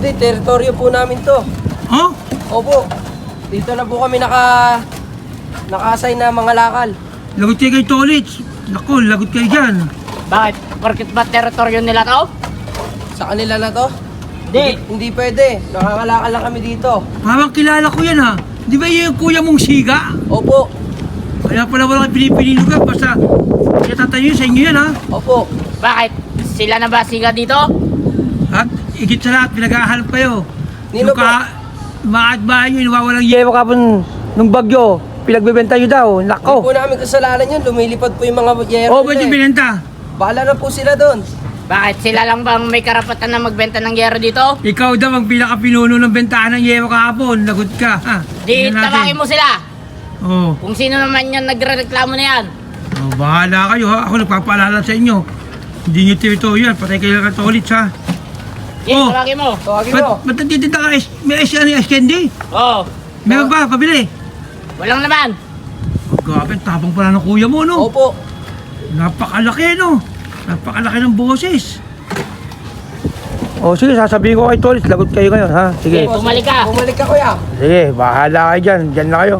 Hindi, teritoryo po namin to. Oh? Opo. Dito na po kami naka-assign na mga lakal. Lagot kayo kay Tolits. Naku, lagot kayo dyan. Bakit? Porkit ba teritoryo nila to? Sa kanila na to? Hindi. Hindi pwede. Nakakalakal lang kami dito. Parang kilala ko yan ha. Di ba yung kuya mong siga? Opo. Kaya pala wala kayo pinipili lugar. Basta kaya tatayo sa inyo yan ha. Opo. Bakit? Sila na ba siga dito? At igit sa lahat, pinag-ahalap kayo. Nino po? Maatbahan nyo, nawawalang yero kapon nung bagyo. Pinagbebenta nyo daw. Hindi Nako. po namin kasalanan yun. Lumilipad po yung mga yero. O, ba't yung binenta? Bahala na po sila doon. Bakit? Sila lang bang may karapatan na magbenta ng yero dito? Ikaw daw ang pinaka-pinuno ng bentahan ng yero kahapon. Lagot ka. Ha? Di Tingnan natin. tawagin mo sila. Oo. Kung sino naman yan nagre-reklamo na yan. Oh, bahala kayo ha. Ako nagpapaalala sa inyo. Hindi nyo teritoryo yan. Patay kayo ng Tolits ha. Yes, Oh. tawagin mo. Tawagin mo. Ba't nagtitinda ka? May ice candy? Oo. Meron ba? Pabili. Walang naman. Oh, grabe, tapang pala ng kuya mo, no? Opo. Napakalaki, no? Napakalaki ng boses. Oh, sige, sasabihin ko kay Tolits. Lagot kayo ngayon, ha? Sige. Bumalik ka. Bumalik ka, kuya. Sige, bahala kayo dyan. Dyan na kayo.